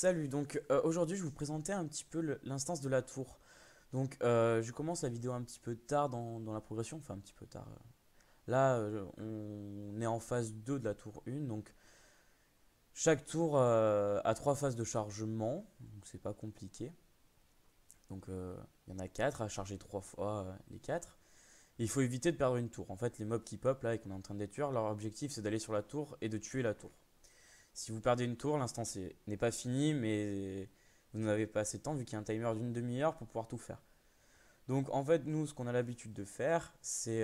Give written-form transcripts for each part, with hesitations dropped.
Salut, donc aujourd'hui je vais vous présenter un petit peu l'instance de la tour. Donc je commence la vidéo un petit peu tard dans la progression, enfin un petit peu tard. Là on est en phase 2 de la tour 1, donc chaque tour a 3 phases de chargement, donc c'est pas compliqué. Donc il y en a 4 à charger 3 fois les 4. Et il faut éviter de perdre une tour. En fait les mobs qui pop là et qu'on est en train de détruire, leur objectif c'est d'aller sur la tour et de tuer la tour. Si vous perdez une tour, l'instance n'est pas finie, mais vous n'avez pas assez de temps vu qu'il y a un timer d'une demi-heure pour pouvoir tout faire. Donc en fait, nous, ce qu'on a l'habitude de faire, c'est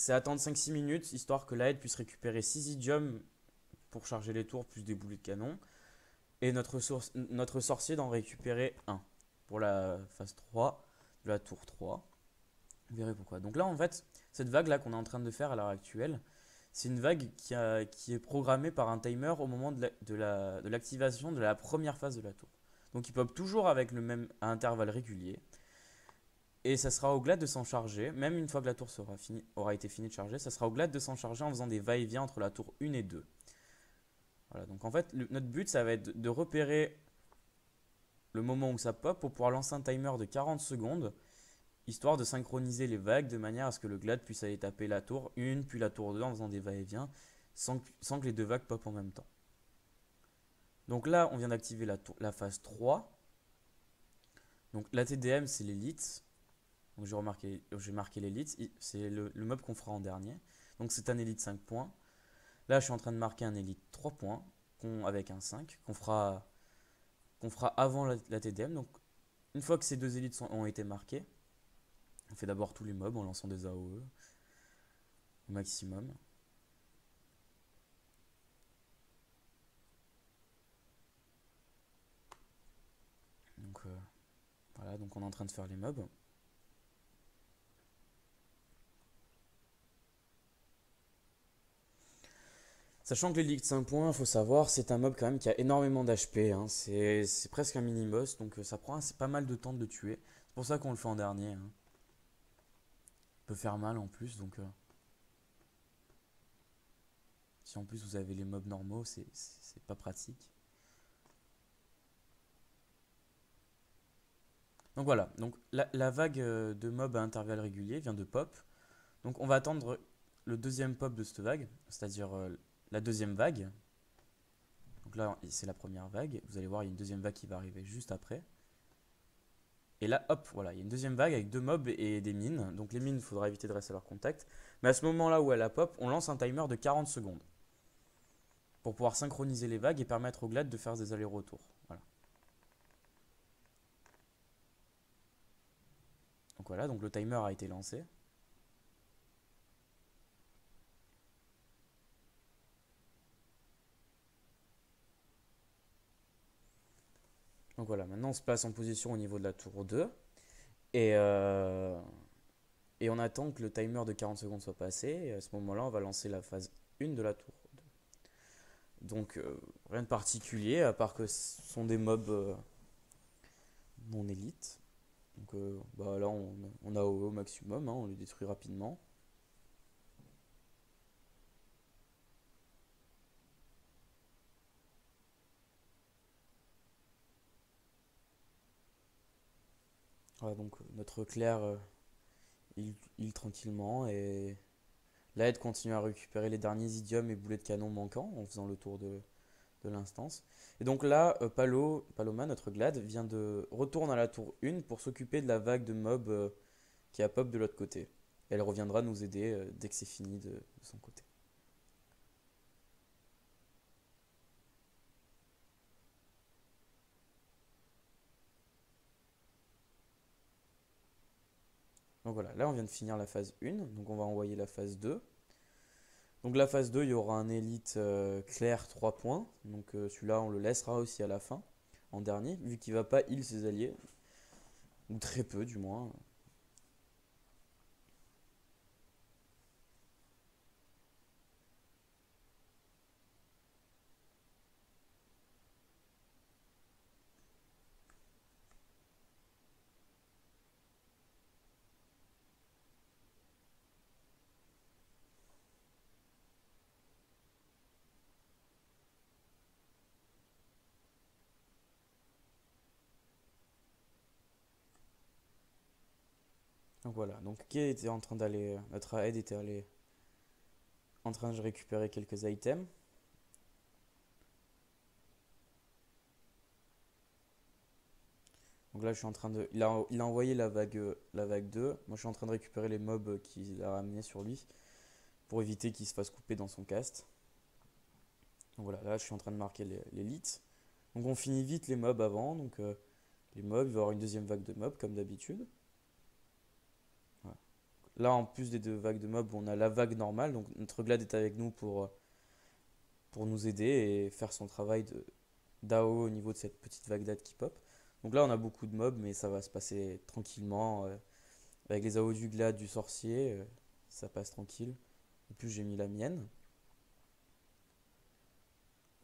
attendre 5-6 minutes, histoire que l'aide puisse récupérer 6 idiomes pour charger les tours, plus des boulets de canon, et notre sorcier d'en récupérer un pour la phase 3 de la tour 3. Vous verrez pourquoi. Donc là, en fait, cette vague-là qu'on est en train de faire à l'heure actuelle, c'est une vague qui est programmée par un timer au moment de l'activation de la première phase de la tour. Donc il pop toujours avec le même intervalle régulier. Et ça sera au glade de s'en charger, même une fois que la tour aura été finie de charger, ça sera au glade de s'en charger en faisant des va-et-vient entre la tour 1 et 2. Voilà, donc en fait, notre but, ça va être de repérer le moment où ça pop pour pouvoir lancer un timer de 40 secondes, histoire de synchroniser les vagues de manière à ce que le glade puisse aller taper la tour 1 puis la tour 2 en faisant des va-et-vient sans que les deux vagues pop en même temps. Donc là, on vient d'activer la phase 3. Donc la TDM, c'est l'élite. Donc j'ai marqué l'élite. C'est le mob qu'on fera en dernier. Donc c'est un élite 5 points. Là, je suis en train de marquer un élite 3 points avec un 5 qu'on fera avant la TDM. Donc une fois que ces deux élites ont été marquées, on fait d'abord tous les mobs en lançant des AOE au maximum. Donc voilà, donc on est en train de faire les mobs. Sachant que l'élite 5 points, il faut savoir, c'est un mob quand même qui a énormément d'HP. Hein. C'est presque un mini-boss, donc ça prend pas mal de temps de le tuer. C'est pour ça qu'on le fait en dernier. Hein. Il peut faire mal en plus, donc si en plus vous avez les mobs normaux, c'est pas pratique. Donc voilà, donc la vague de mobs à intervalles réguliers vient de pop. Donc on va attendre le deuxième pop de cette vague, c'est-à-dire la deuxième vague. Donc là, c'est la première vague. Vous allez voir, il y a une deuxième vague qui va arriver juste après. Et là, hop, voilà, il y a une deuxième vague avec deux mobs et des mines. Donc les mines, il faudra éviter de rester à leur contact. Mais à ce moment-là où elle a pop, on lance un timer de 40 secondes pour pouvoir synchroniser les vagues et permettre au glade de faire des allers-retours. Voilà. Donc voilà, donc le timer a été lancé. Donc voilà, maintenant on se place en position au niveau de la tour 2. Et, euh, et on attend que le timer de 40 secondes soit passé. Et à ce moment-là, on va lancer la phase 1 de la tour 2. Donc rien de particulier, à part que ce sont des mobs non élites. Donc bah, là, on a au maximum, hein, on les détruit rapidement. Voilà, donc notre clair, il tranquillement. Et l'aide continue à récupérer les derniers idiomes et boulets de canon manquants en faisant le tour de l'instance. Et donc là, Paloma, notre glade, retourne à la tour 1 pour s'occuper de la vague de mobs qui a pop de l'autre côté. Et elle reviendra nous aider dès que c'est fini de son côté. Donc voilà, là on vient de finir la phase 1, donc on va envoyer la phase 2. Donc la phase 2, il y aura un élite clair 3 points, donc celui-là on le laissera aussi à la fin, en dernier, vu qu'il va pas heal ses alliés, ou très peu du moins. Donc voilà, donc qui était en train d'aller, notre aide était allé en train de récupérer quelques items. Donc là, je suis en train de, il a envoyé la vague 2. Moi, je suis en train de récupérer les mobs qu'il a ramenés sur lui pour éviter qu'il se fasse couper dans son cast. Donc voilà, là, je suis en train de marquer l'élite. Donc on finit vite les mobs avant. Donc les mobs, il va y avoir une deuxième vague de mobs comme d'habitude. Voilà. Là, en plus des deux vagues de mobs, on a la vague normale. Donc notre glad est avec nous pour nous aider et faire son travail de d'AO au niveau de cette petite vague d'ad qui pop. Donc là, on a beaucoup de mobs, mais ça va se passer tranquillement. Avec les AO du glad, du sorcier, ça passe tranquille. En plus, j'ai mis la mienne.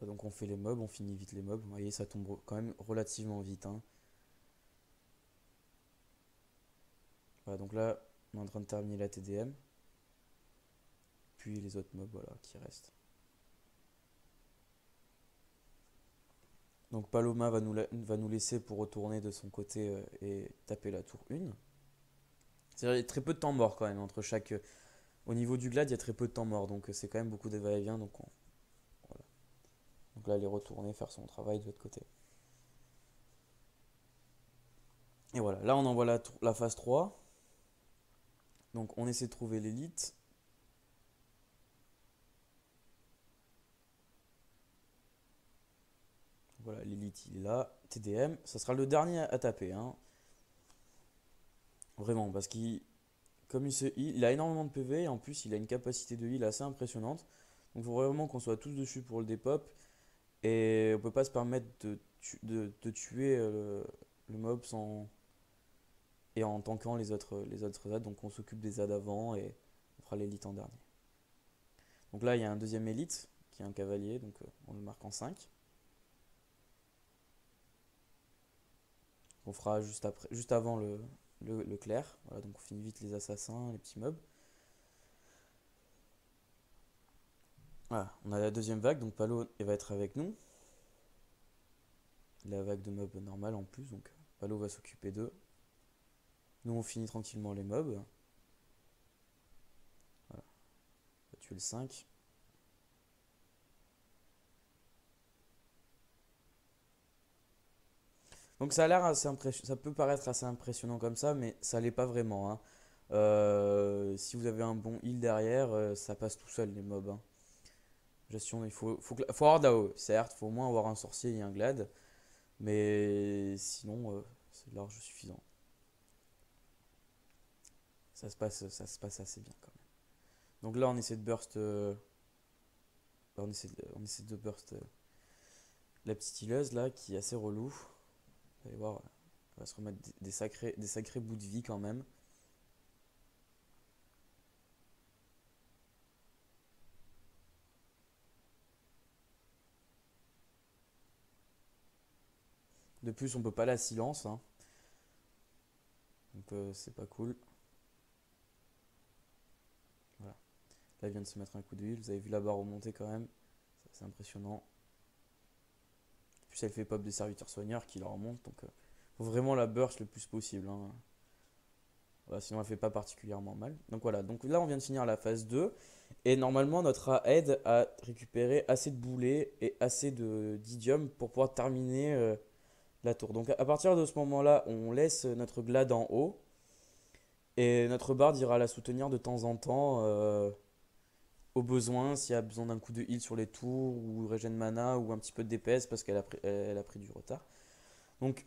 Donc on fait les mobs, on finit vite les mobs. Vous voyez, ça tombe quand même relativement vite, hein. Voilà, donc là, on est en train de terminer la TDM. Puis les autres mobs, voilà, qui restent. Donc Paloma va nous laisser pour retourner de son côté et taper la tour 1. C'est-à-dire, il y a très peu de temps mort quand même entre chaque. Au niveau du glad, il y a très peu de temps mort, donc c'est quand même beaucoup de va-et-vient. Voilà. Donc là, elle est retournée faire son travail de l'autre côté. Et voilà, là on envoie la phase 3. Donc on essaie de trouver l'élite. Voilà, l'élite il est là. TDM, ça sera le dernier à taper, hein. Vraiment, parce qu'il comme il a énormément de PV et en plus il a une capacité de heal assez impressionnante. Donc il faut vraiment qu'on soit tous dessus pour le dépop. Et on peut pas se permettre de tuer le mob et en tankant les autres ZAD. Donc on s'occupe des ZAD avant et on fera l'élite en dernier. Donc là il y a un deuxième élite qui est un cavalier, donc on le marque en 5. On fera juste avant le clair. Voilà, donc on finit vite les assassins, les petits mobs. Voilà, on a la deuxième vague, donc Palo il va être avec nous. La vague de mobs normale en plus, donc Palo va s'occuper d'eux. Nous on finit tranquillement les mobs. Voilà, on va tuer le 5. Donc ça a l'air assez impressionnant, ça peut paraître assez impressionnant comme ça, mais ça l'est pas vraiment, hein. Si vous avez un bon heal derrière, ça passe tout seul les mobs, hein. Gestion, faut avoir de la haut, certes, faut au moins avoir un sorcier et un glad, mais sinon c'est large suffisant. Ça se passe assez bien quand même. Donc là on essaie de burst, on essaie de burst la petite healeuse là qui est assez relou. Vous allez voir, elle va se remettre des sacrés bouts de vie quand même. De plus, on peut pas la silence, hein. Donc c'est pas cool. Voilà. Là, elle vient de se mettre un coup d'huile. Vous avez vu la barre remonter quand même. C'est impressionnant. Puis elle fait pop des serviteurs soigneurs qui la remontent. Donc faut vraiment la burst le plus possible, hein. Voilà, sinon elle fait pas particulièrement mal. Donc voilà. Donc là, on vient de finir la phase 2. Et normalement, notre aide a récupéré assez de boulets et assez d'idium pour pouvoir terminer la tour. Donc à partir de ce moment-là, on laisse notre glad en haut. Et notre bard ira la soutenir de temps en temps au besoin, s'il y a besoin d'un coup de heal sur les tours, ou régène mana, ou un petit peu de DPS parce elle a pris du retard. Donc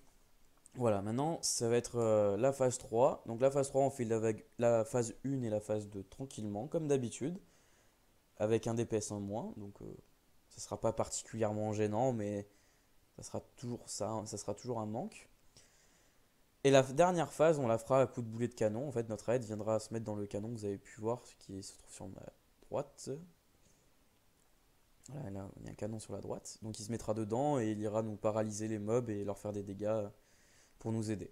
voilà, maintenant ça va être la phase 3. Donc la phase 3, on fait la phase 1 et la phase 2 tranquillement, comme d'habitude, avec un DPS en moins. Donc ça sera pas particulièrement gênant, mais ça sera toujours ça sera toujours un manque. Et la dernière phase, on la fera à coup de boulet de canon. En fait, notre aide viendra se mettre dans le canon que vous avez pu voir, ce qui se trouve sur ma droite. Voilà, là, il y a un canon sur la droite. Donc il se mettra dedans et il ira nous paralyser les mobs et leur faire des dégâts pour nous aider.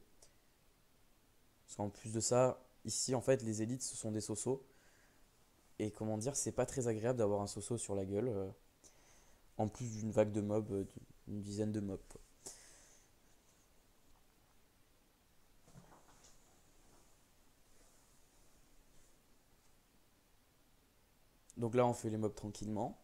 Parce qu'en plus de ça, ici, en fait, les élites, ce sont des sosos. Et comment dire, c'est pas très agréable d'avoir un soso sur la gueule. En plus d'une vague de mobs, d'une dizaine de mobs. Donc là, on fait les mobs tranquillement.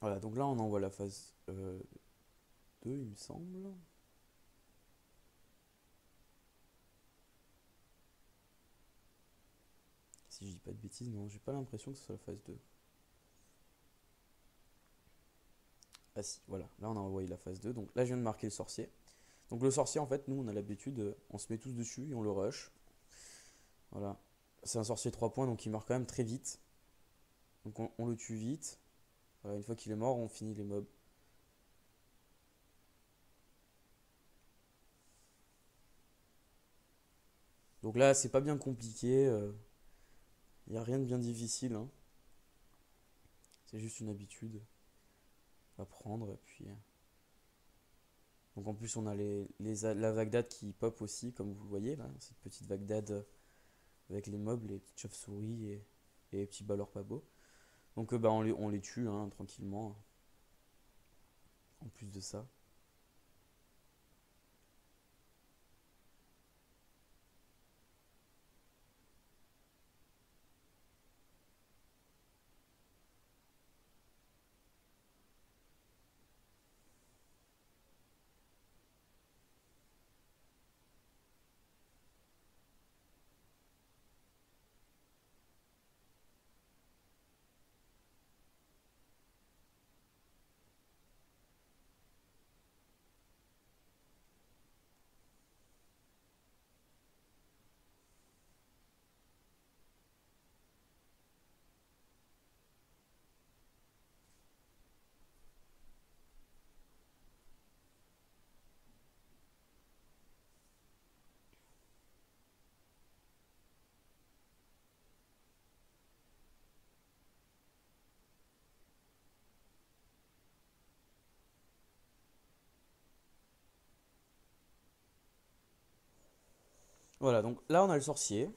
Voilà, donc là, on envoie la phase 2, il me semble. Si je dis pas de bêtises, non, j'ai pas l'impression que ce soit la phase 2. Ah si, voilà, là on a envoyé la phase 2. Donc là, je viens de marquer le sorcier. Donc le sorcier, en fait, nous, on a l'habitude, on se met tous dessus et on le rush. Voilà. C'est un sorcier 3 points, donc il meurt quand même très vite. Donc on le tue vite. Voilà, une fois qu'il est mort, on finit les mobs. Donc là, c'est pas bien compliqué. Il n'y a rien de bien difficile, hein. C'est juste une habitude à prendre. Et puis, donc en plus, on a la Bagdad qui pop aussi, comme vous le voyez là. Cette petite Bagdad avec les mobs, les petites chauves-souris et les petits balors pas beaux. Donc bah, on les tue hein, tranquillement. En plus de ça. Voilà, donc là on a le sorcier.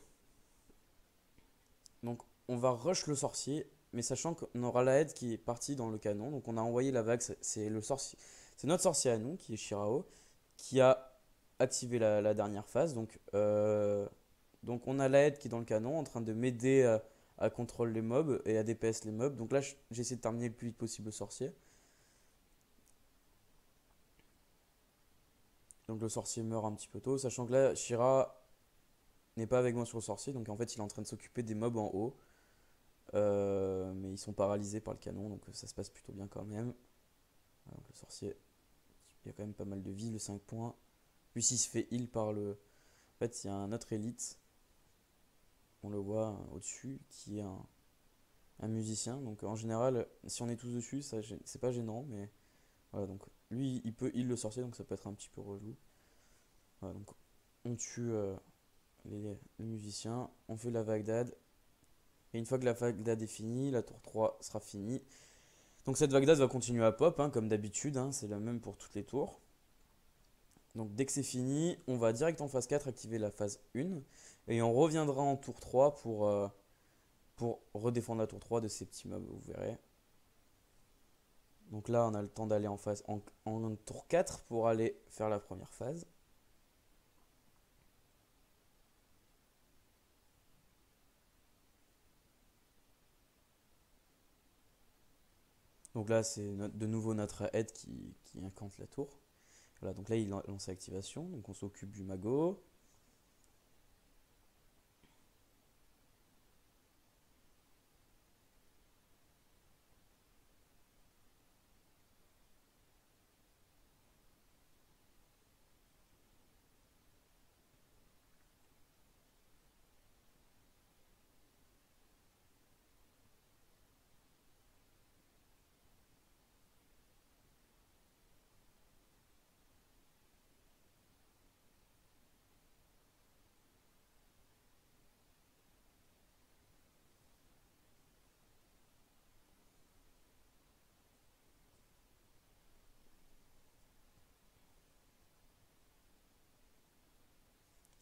Donc on va rush le sorcier, mais sachant qu'on aura la aide qui est partie dans le canon. Donc on a envoyé la vague, c'est le sorcier, c'est notre sorcier à nous, qui est Shirao, qui a activé la dernière phase. Donc on a la aide qui est dans le canon, en train de m'aider à contrôler les mobs et à DPS les mobs. Donc là j'essaie de terminer le plus vite possible le sorcier. Donc le sorcier meurt un petit peu tôt, sachant que là Shira n'est pas avec moi sur le sorcier, donc en fait il est en train de s'occuper des mobs en haut. Mais ils sont paralysés par le canon, donc ça se passe plutôt bien quand même. Voilà, donc le sorcier, il y a quand même pas mal de vie, le 5 points. Puis s'il se fait heal par le... En fait, il y a un autre élite, on le voit au-dessus, qui est un musicien. Donc en général, si on est tous dessus, c'est pas gênant, mais voilà, donc lui, il peut heal le sorcier, donc ça peut être un petit peu relou. Voilà, donc on tue les musiciens, on fait la Bagdad, et une fois que la Bagdad est finie, la tour 3 sera finie. Donc cette Bagdad va continuer à pop, hein, comme d'habitude, hein, c'est la même pour toutes les tours. Donc dès que c'est fini, on va direct en phase 4 activer la phase 1, et on reviendra en tour 3 pour redéfendre la tour 3 de ces petits mobs, vous verrez. Donc là, on a le temps d'aller en tour 4 pour aller faire la première phase. Donc là, c'est de nouveau notre aide qui incante la tour. Voilà, donc là, il lance l'activation. Donc on s'occupe du magot.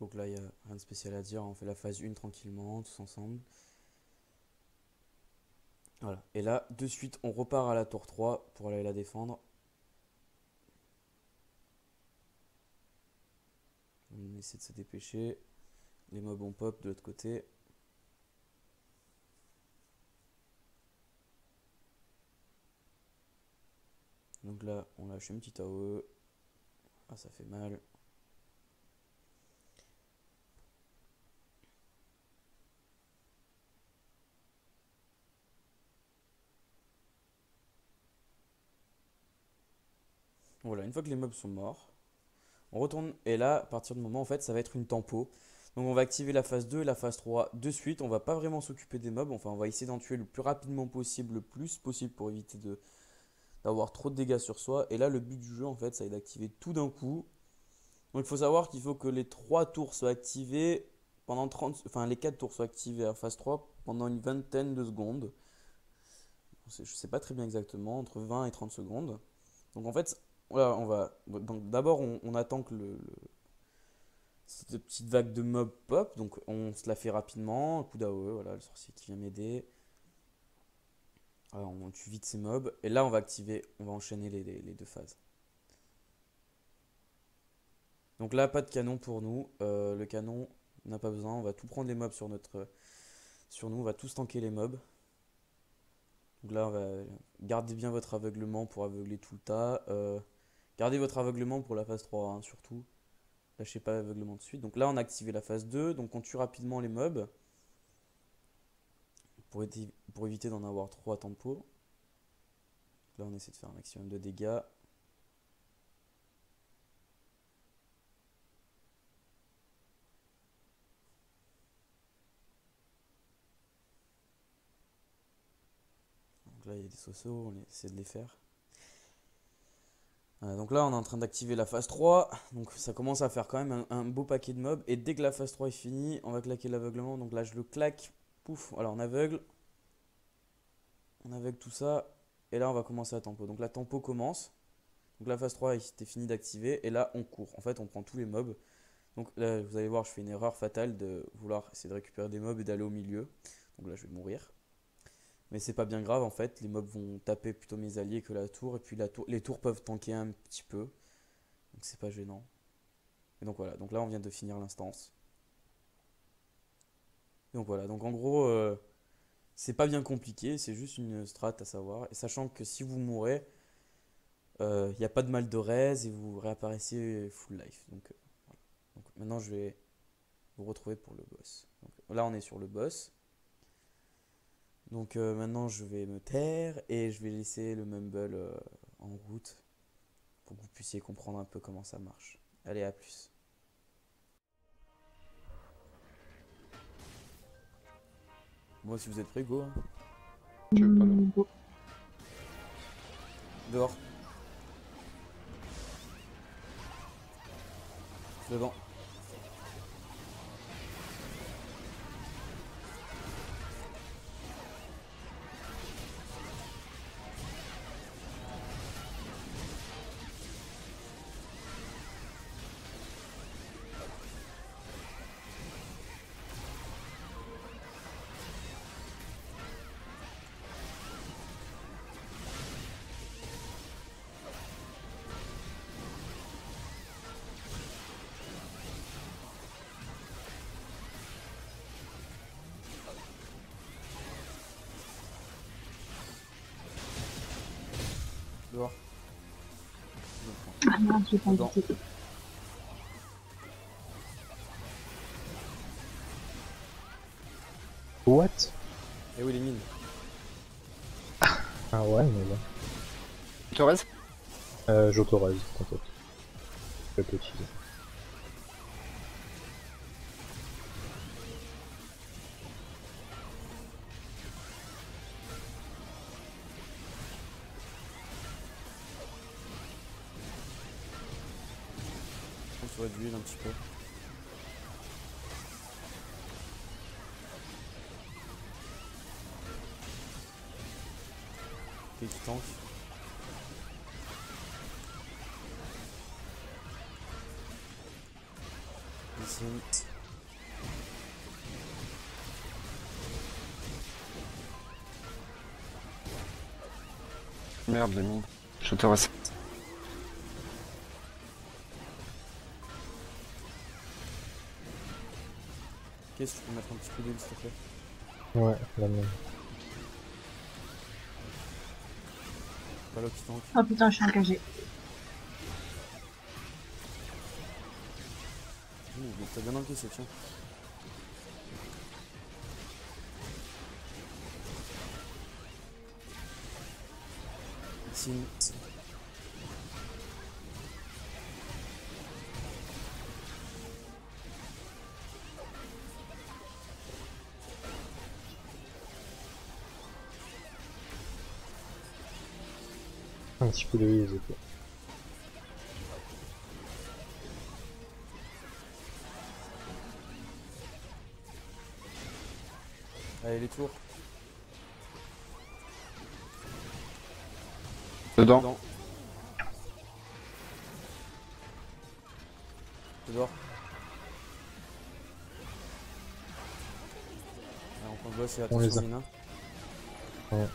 Donc là, il n'y a rien de spécial à dire. On fait la phase 1 tranquillement, tous ensemble. Voilà. Et là, de suite, on repart à la tour 3 pour aller la défendre. On essaie de se dépêcher. Les mobs on pop de l'autre côté. Donc là, on lâche une petite AOE. Ah, ça fait mal. Voilà, une fois que les mobs sont morts, on retourne. Et là, à partir du moment, en fait, ça va être une tempo. Donc on va activer la phase 2 et la phase 3 de suite. On va pas vraiment s'occuper des mobs. Enfin, on va essayer d'en tuer le plus rapidement possible, le plus possible pour éviter d'avoir trop de dégâts sur soi. Et là, le but du jeu, en fait, ça va être d'activer tout d'un coup. Donc il faut savoir qu'il faut que les 3 tours soient activés pendant 30. Enfin, les 4 tours soient activés à phase 3 pendant une vingtaine de secondes. Je sais pas très bien exactement, entre 20 et 30 secondes. Donc en fait, voilà, on va. Donc d'abord, on attend que cette petite vague de mob pop. Donc on se la fait rapidement. Un coup d'AOE, voilà, le sorcier qui vient m'aider. Voilà, on tue vite ces mobs. Et là, on va activer, on va enchaîner les deux phases. Donc là, pas de canon pour nous. Le canon, on n'a pas besoin. On va tout prendre les mobs sur nous. On va tous tanker les mobs. Donc là, on va garder bien votre aveuglement pour aveugler tout le tas. Gardez votre aveuglement pour la phase 3, hein, surtout. Lâchez pas l'aveuglement de suite. Donc là, on a activé la phase 2. Donc on tue rapidement les mobs. Pour éviter d'en avoir trop à tempo. Là, on essaie de faire un maximum de dégâts. Donc là, il y a des sosos, on essaie de les faire. Voilà, donc là, on est en train d'activer la phase 3. Donc ça commence à faire quand même un beau paquet de mobs. Et dès que la phase 3 est finie, on va claquer l'aveuglement. Donc là, je le claque. Pouf, voilà, on aveugle. On aveugle tout ça. Et là, on va commencer à tempo. Donc la tempo commence. Donc la phase 3 était finie d'activer. Et là, on court. En fait, on prend tous les mobs. Donc là, vous allez voir, je fais une erreur fatale de vouloir essayer de récupérer des mobs et d'aller au milieu. Donc là, je vais mourir. Mais c'est pas bien grave en fait, les mobs vont taper plutôt mes alliés que la tour. Et puis les tours peuvent tanker un petit peu. Donc c'est pas gênant. Et donc voilà, donc là on vient de finir l'instance. Donc voilà, donc en gros, c'est pas bien compliqué, c'est juste une strat à savoir. Et sachant que si vous mourrez, il n'y a pas de mal de raise et vous réapparaissez full life. Voilà. Donc maintenant je vais vous retrouver pour le boss. Donc, là on est sur le boss. Donc maintenant je vais me taire et je vais laisser le mumble en route pour que vous puissiez comprendre un peu comment ça marche. Allez, à plus. Moi, si vous êtes prêts, go, hein. Je veux pas, non. Dehors. Devant. Dehors. Ah non, j'ai pas Dedans. invité. What? Et oui, les mines. Ah ouais, mais bon. Torres? J'autorise, t'inquiète. Je peux utiliser. On se réduit un petit peu. Et qui tank. Ici. Sin. Merde, j'ai mis. J'autorise. Qu'est-ce que tu peux mettre un petit peu d'huile s'il te plaît? Ouais, la même. Pas l'eau qui tank. Oh putain, je suis engagé. Mais t'as bien encaissé, tiens. Sin. Un petit peu de huile aux épaules. Allez, les tours. Dedans. Dedans. Dehors. Alors, on prend le boss et On les attention a. Mina. Ouais.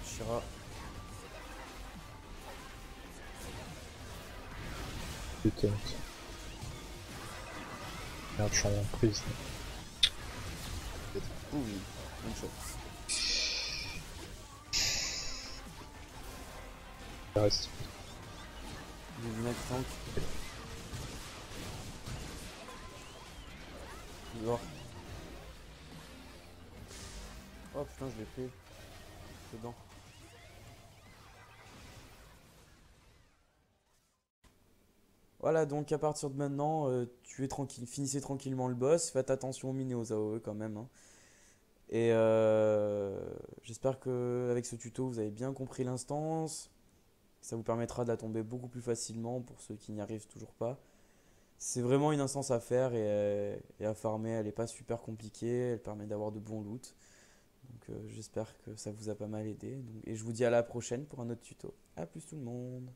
Shira. Putain. Merde, je suis en prise. Ouh, one shot. Ça reste. Mina qui tank. Dehors. Oh putain, je l'ai pris. Dedans. Voilà, donc à partir de maintenant, tu es tranquille, finissez tranquillement le boss, faites attention aux mines et aux AOE quand même, hein. Et j'espère que avec ce tuto, vous avez bien compris l'instance. Ça vous permettra de la tomber beaucoup plus facilement pour ceux qui n'y arrivent toujours pas. C'est vraiment une instance à faire et à farmer, elle n'est pas super compliquée, elle permet d'avoir de bons loots. Donc j'espère que ça vous a pas mal aidé. Et je vous dis à la prochaine pour un autre tuto. A plus tout le monde!